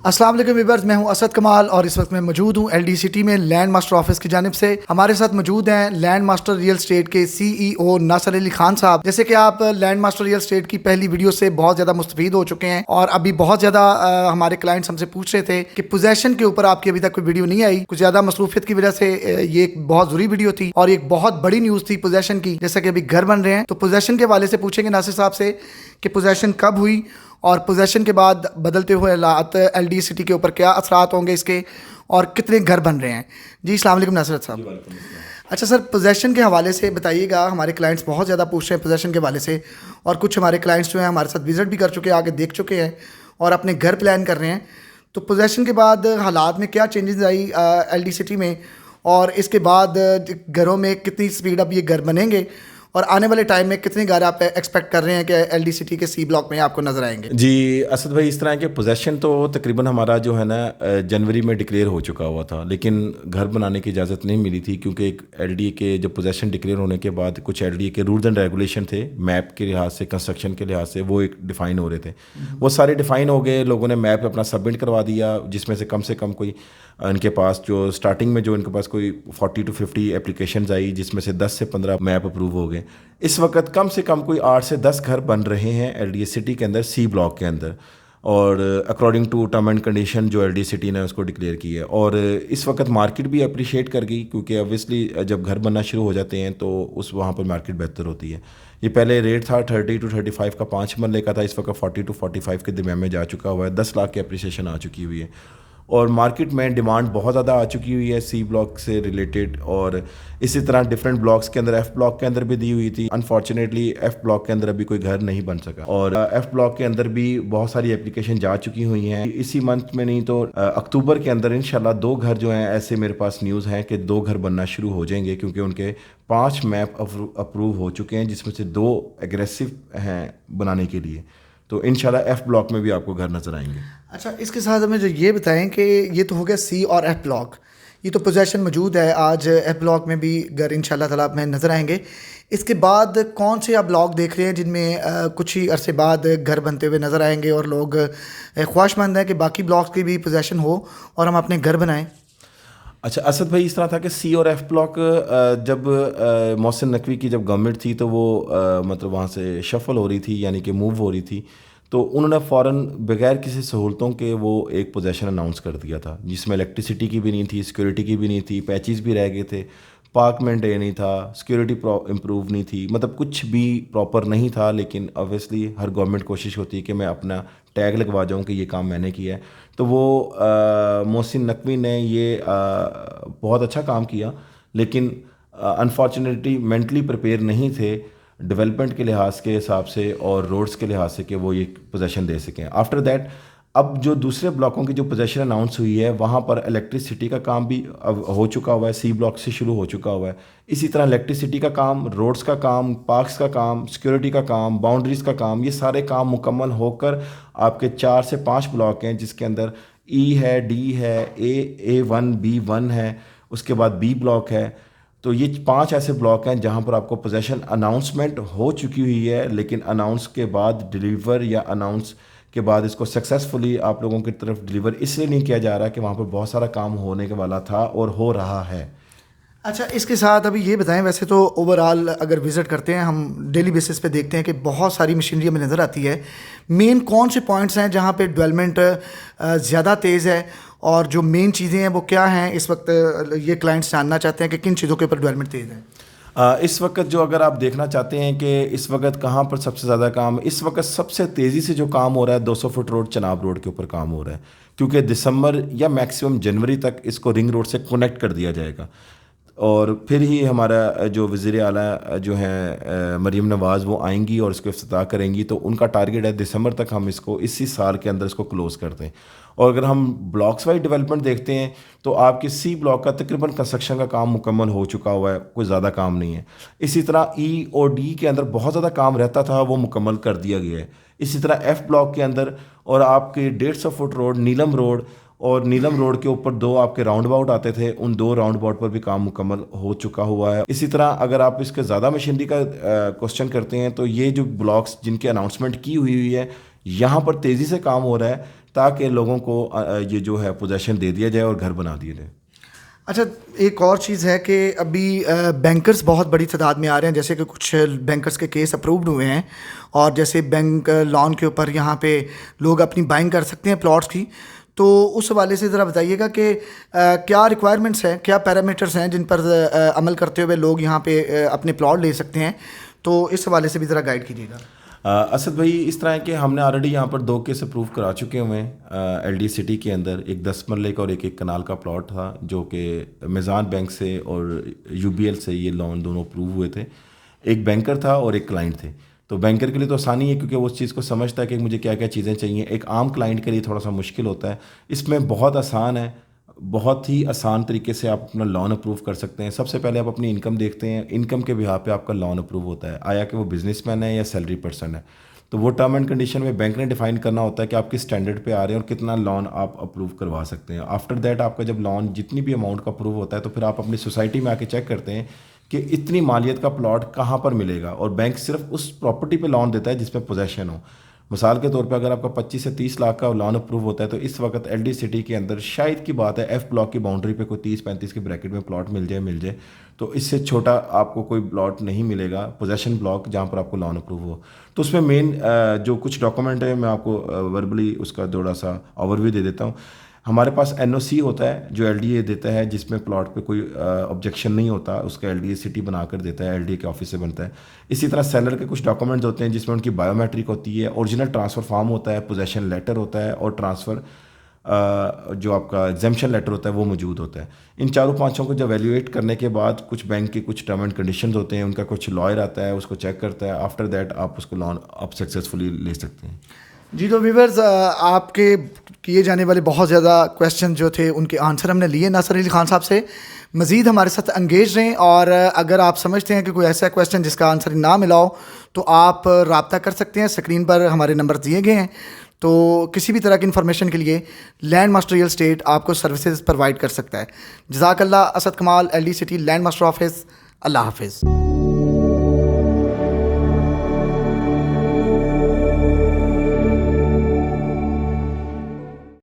السلام علیکم ویورز، میں ہوں اسد کمال اور اس وقت میں موجود ہوں ایل ڈی سٹی میں لینڈ ماسٹر آفس کی جانب سے. ہمارے ساتھ موجود ہیں لینڈ ماسٹر ریئل اسٹیٹ کے سی ای او ناصر علی خان صاحب. جیسے کہ آپ لینڈ ماسٹر ریئل اسٹیٹ کی پہلی ویڈیو سے بہت زیادہ مستفید ہو چکے ہیں اور ابھی بہت زیادہ ہمارے کلائنٹس ہم سے پوچھ رہے تھے کہ پوزیشن کے اوپر آپ کی ابھی تک کوئی ویڈیو نہیں آئی. کچھ زیادہ مصروفیت کی وجہ سے یہ ایک بہت ضروری ویڈیو تھی اور ایک بہت بڑی نیوز تھی پوزیشن کی. جیسا کہ ابھی گھر بن رہے ہیں تو پوزیشن کے حوالے سے پوچھیں گے ناصر صاحب سے کہ پوزیشن کب ہوئی اور پوزیشن کے بعد بدلتے ہوئے حالات ایل ڈی سٹی کے اوپر کیا اثرات ہوں گے اس کے اور کتنے گھر بن رہے ہیں. جی السلام علیکم ناصر صاحب. اچھا سر، پوزیشن کے حوالے سے بتائیے گا. ہمارے کلائنٹس بہت زیادہ پوچھ رہے ہیں پوزیشن کے حوالے سے اور کچھ ہمارے کلائنٹس جو ہیں ہمارے ساتھ وزٹ بھی کر چکے ہیں، آگے دیکھ چکے ہیں اور اپنے گھر پلان کر رہے ہیں. تو پوزیشن کے بعد حالات میں کیا changes I L D city میں اور اس کے بعد گھروں میں کتنی سپیڈ اب یہ گھر بنیں گے اور آنے والے ٹائم میں کتنے گھر آپ ایکسپیکٹ کر رہے ہیں کہ ایل ڈی سٹی کے سی بلاک میں آپ کو نظر آئیں گے؟ جی اسد بھائی، اس طرح کہ پوزیشن تو تقریباً ہمارا جو ہے نا جنوری میں ڈکلیئر ہو چکا ہوا تھا، لیکن گھر بنانے کی اجازت نہیں ملی تھی کیونکہ ایک ایل ڈی اے کے جب پوزیشن ڈکلیئر ہونے کے بعد کچھ ایل ڈی اے کے رولز اینڈ ریگولیشن تھے میپ کے لحاظ سے، کنسٹرکشن کے لحاظ سے، وہ ایک ڈیفائن ہو رہے تھے. وہ سارے ڈیفائن ہو گئے، لوگوں نے میپ اپنا سبمٹ کروا دیا جس میں سے کم کوئی ان کے پاس جو اسٹارٹنگ میں جو ان کے پاس کوئی 40 to 50 اپلیکیشنز آئی جس میں سے 10 سے 15 میپ اپروو ہو گئے. اس وقت کم سے کم کوئی 8 سے 10 گھر بن رہے ہیں ایل ڈی اے سٹی کے اندر، سی بلاک کے اندر، اور according to term and condition جو ایل ڈی سٹی نے اس کو ڈکلیئر کی ہے. اور اس وقت مارکیٹ بھی اپریشیٹ کر گئی کیونکہ اوبیسلی جب گھر بننا شروع ہو جاتے ہیں تو وہاں پر مارکیٹ بہتر ہوتی ہے. یہ پہلے ریٹ تھا 30 to 35 کا 5 مرلے کا تھا، اس وقت 40 to 45 کے درمیان میں جا چکا ہوا ہے. 10 لاکھ کی اپریشیشن آ چکی ہوئی ہے اور مارکیٹ میں ڈیمانڈ بہت زیادہ آ چکی ہوئی ہے سی بلاک سے ریلیٹڈ. اور اسی طرح ڈفرینٹ بلاکس کے اندر، ایف بلاک کے اندر بھی دی ہوئی تھی. انفارچونیٹلی ایف بلاک کے اندر ابھی کوئی گھر نہیں بن سکا اور ایف بلاک کے اندر بھی بہت ساری اپلیکیشن جا چکی ہوئی ہیں. اسی منتھ میں نہیں تو اکتوبر کے اندر انشاءاللہ 2 گھر جو ہیں ایسے میرے پاس نیوز ہیں کہ 2 گھر بننا شروع ہو جائیں گے کیونکہ ان کے 5 میپ اپروو ہو چکے ہیں جس میں سے 2 ایگریسو ہیں بنانے کے لیے. تو انشاءاللہ ایف بلاک میں بھی آپ کو گھر نظر آئیں گے. اچھا، اس کے ساتھ ہمیں جو یہ بتائیں کہ یہ تو ہو گیا سی اور ایف بلاک، یہ تو پوزیشن موجود ہے. آج ایف بلاک میں بھی گھر انشاءاللہ تعالیٰ میں نظر آئیں گے. اس کے بعد کون سے آپ بلاک دیکھ رہے ہیں جن میں کچھ ہی عرصے بعد گھر بنتے ہوئے نظر آئیں گے اور لوگ خواہش مند ہیں کہ باقی بلاکس کی بھی پوزیشن ہو اور ہم اپنے گھر بنائیں؟ اچھا اسد بھائی، اس طرح تھا کہ سی اور ایف بلاک جب محسن نقوی کی جب گورنمنٹ تھی تو وہ مطلب وہاں سے شفل ہو رہی تھی، یعنی کہ موو ہو رہی تھی، تو انہوں نے فوراً بغیر کسی سہولتوں کے وہ ایک پوزیشن اناؤنس کر دیا تھا جس میں الیکٹریسٹی کی بھی نہیں تھی، سیکورٹی کی بھی نہیں تھی، پیچز بھی رہ گئے تھے، پارک مینٹین نہیں تھا، سیکورٹی امپروو نہیں تھی، مطلب کچھ بھی پراپر نہیں تھا. لیکن اوبیسلی ہر گورنمنٹ کوشش ہوتی ہے کہ میں اپنا ٹیگ لگوا جاؤں کہ یہ کام میں نے کیا ہے. تو وہ محسن نقوی نے یہ بہت اچھا کام کیا، لیکن انفارچونیٹلی مینٹلی پریپیئر نہیں تھے ڈیولپمنٹ کے لحاظ کے حساب سے اور روڈز کے لحاظ سے کہ وہ یہ پوزیشن دے سکیں. آفٹر دیٹ اب جو دوسرے بلاکوں کی جو پوزیشن اناؤنس ہوئی ہے وہاں پر الیکٹریسٹی کا کام بھی اب ہو چکا ہوا ہے، سی بلاک سے شروع ہو چکا ہوا ہے. اسی طرح الیکٹریسٹی کا کام، روڈز کا کام، پارکس کا کام، سیکورٹی کا کام، باؤنڈریز کا کام، یہ سارے کام مکمل ہو کر آپ کے 4 سے 5 بلاک ہیں جس کے اندر ای ہے، ڈی ہے، A1 B1 ہے، اس کے بعد بی بلاک ہے. تو یہ 5 ایسے بلاک ہیں جہاں پر آپ کو پوزیشن اناؤنسمنٹ ہو چکی ہوئی ہے، لیکن اناؤنس کے بعد ڈیلیور یا اناؤنس کے بعد اس کو سکسیزفلی آپ لوگوں کی طرف ڈیلیور اس لیے نہیں کیا جا رہا کہ وہاں پر بہت سارا کام ہونے کے والا تھا اور ہو رہا ہے. اچھا، اس کے ساتھ ابھی یہ بتائیں، ویسے تو اوور آل اگر وزٹ کرتے ہیں ہم ڈیلی بیسس پہ دیکھتے ہیں کہ بہت ساری مشینری ہمیں نظر آتی ہے. مین کون سے پوائنٹس ہیں جہاں پہ ڈیولپمنٹ زیادہ تیز ہے اور جو مین چیزیں ہیں وہ کیا ہیں اس وقت؟ یہ کلائنٹس جاننا چاہتے ہیں کہ کن چیزوں کے اوپر ڈیولپمنٹ تیز ہے اس وقت. جو اگر آپ دیکھنا چاہتے ہیں کہ اس وقت کہاں پر سب سے زیادہ کام، اس وقت سب سے تیزی سے جو کام ہو رہا ہے 200 فٹ روڈ چناب روڈ کے اوپر کام ہو رہا ہے کیونکہ دسمبر یا میکسیمم جنوری تک اس کو رنگ روڈ سے کنیکٹ کر دیا جائے گا. اور پھر ہی ہمارا جو وزیر اعلیٰ جو ہیں مریم نواز وہ آئیں گی اور اس کو افتتاح کریں گی. تو ان کا ٹارگیٹ ہے دسمبر تک ہم اس کو اسی سال کے اندر اس کو کلوز کر دیں. اور اگر ہم بلاکس وائی ڈیولپمنٹ دیکھتے ہیں تو آپ کے سی بلاک کا تقریباً کنسٹرکشن کا کام مکمل ہو چکا ہوا ہے، کوئی زیادہ کام نہیں ہے. اسی طرح ای اور ڈی کے اندر بہت زیادہ کام رہتا تھا، وہ مکمل کر دیا گیا ہے. اسی طرح ایف بلاک کے اندر اور آپ کے 150 فٹ روڈ نیلم روڈ اور نیلم روڈ کے اوپر 2 آپ کے راؤنڈ اباؤٹ آتے تھے، ان 2 راؤنڈ اباؤٹ پر بھی کام مکمل ہو چکا ہوا ہے. اسی طرح اگر آپ اس کے زیادہ مشینری کا کوشچن کرتے ہیں تو یہ جو بلاکس جن کی اناؤنسمنٹ کی ہوئی ہے یہاں پر تیزی سے کام ہو رہا ہے تاکہ لوگوں کو یہ جو ہے پوزیشن دے دیا جائے اور گھر بنا دیے جائے. اچھا، ایک اور چیز ہے کہ ابھی بینکرز بہت بڑی تعداد میں آ رہے ہیں، جیسے کہ کچھ بینکرز کے کیس اپرووڈ ہوئے ہیں، اور جیسے بینک لون کے اوپر یہاں پہ لوگ اپنی بائنگ کر سکتے ہیں پلاٹس کی. تو اس حوالے سے ذرا بتائیے گا کہ کیا ریکوائرمنٹس ہیں، کیا پیرامیٹرز ہیں جن پر عمل کرتے ہوئے لوگ یہاں پہ اپنے پلاٹ لے سکتے ہیں. تو اس حوالے سے بھی ذرا گائیڈ کیجیے گا. اسد بھائی، اس طرح ہے کہ ہم نے آلریڈی یہاں پر 2 کیس اپروو کرا چکے ہوئے ہیں ایل ڈی سٹی کے اندر. ایک 10 مرلے کا اور ایک کنال کا پلاٹ تھا جو کہ میزان بینک سے اور یو بی ایل سے یہ لون دونوں اپروو ہوئے تھے. ایک بینکر تھا اور ایک کلائنٹ تھے. تو بینکر کے لیے تو آسانی ہے کیونکہ وہ اس چیز کو سمجھتا ہے کہ مجھے کیا کیا چیزیں چاہیے. ایک عام کلائنٹ کے لیے تھوڑا سا مشکل ہوتا ہے. اس میں بہت آسان ہے، بہت ہی آسان طریقے سے آپ اپنا لون اپروو کر سکتے ہیں. سب سے پہلے آپ اپنی انکم دیکھتے ہیں، انکم کے بہا پہ آپ کا لون اپروو ہوتا ہے. آیا کہ وہ بزنس مین ہے یا سیلری پرسن ہے. تو وہ ٹرم اینڈ کنڈیشن میں بینک نے ڈیفائن کرنا ہوتا ہے کہ آپ کس اسٹینڈرڈ پہ آ رہے ہیں اور کتنا لون آپ اپروو کروا سکتے ہیں. آفٹر دیٹ آپ کا جب لون جتنی بھی اماؤنٹ کا اپروو ہوتا ہے تو پھر آپ اپنی سوسائٹی میں آ کے چیک کرتے ہیں کہ اتنی مالیت کا پلاٹ کہاں پر ملے گا. اور بینک صرف اس پراپرٹی پہ لون دیتا ہے جس میں پوزیشن ہو. مثال کے طور پہ اگر آپ کا 25 سے 30 لاکھ کا لون اپروو ہوتا ہے تو اس وقت ایل ڈی سٹی کے اندر شاید کی بات ہے ایف بلاک کی باؤنڈری پہ کوئی 30-35 کے بریکٹ میں پلاٹ مل جائے. تو اس سے چھوٹا آپ کو کوئی پلاٹ نہیں ملے گا پوزیشن بلاک جہاں پر آپ کو لون اپروو ہو. تو اس میں مین جو کچھ ڈاکومنٹ ہے میں آپ کو وربلی اس کا تھوڑا سا اوور ویو دے دیتا ہوں. ہمارے پاس این او سی ہوتا ہے جو ایل ڈی اے دیتا ہے، جس میں پلاٹ پہ کوئی آبجیکشن نہیں ہوتا، اس کا ایل ڈی اے سٹی بنا کر دیتا ہے، ایل ڈی اے کے آفس سے بنتا ہے. اسی طرح سیلر کے کچھ ڈاکومنٹس ہوتے ہیں جس میں ان کی بایو میٹرک ہوتی ہے، اوریجنل ٹرانسفر فارم ہوتا ہے، پوزیشن لیٹر ہوتا ہے اور ٹرانسفر جو آپ کا ایگزیمپشن لیٹر ہوتا ہے وہ موجود ہوتا ہے. ان 4-5 کو جب ایویلویٹ کرنے کے بعد کچھ بینک کے کچھ ٹرم اینڈ کنڈیشنز ہوتے ہیں، ان کا کچھ لائر آتا ہے اس کو چیک کرتا ہے. آفٹر دیٹ آپ اس کو لون آپ سکسیزفلی لے سکتے ہیں. جی تو ویورز، آپ کے کیے جانے والے بہت زیادہ کویشچن جو تھے ان کے آنسر ہم نے لیے ناصر علی خان صاحب سے. مزید ہمارے ساتھ انگیج رہیں، اور اگر آپ سمجھتے ہیں کہ کوئی ایسا کویشچن جس کا آنسر نہ ملا ہو تو آپ رابطہ کر سکتے ہیں. اسکرین پر ہمارے نمبر دیے گئے ہیں. تو کسی بھی طرح کی انفارمیشن کے لیے لینڈ ماسٹر ریئل اسٹیٹ آپ کو سروسز پرووائڈ کر سکتا ہے. جزاک اللہ. Asad Kamal, L D City Land Master office. اللہ حافظ.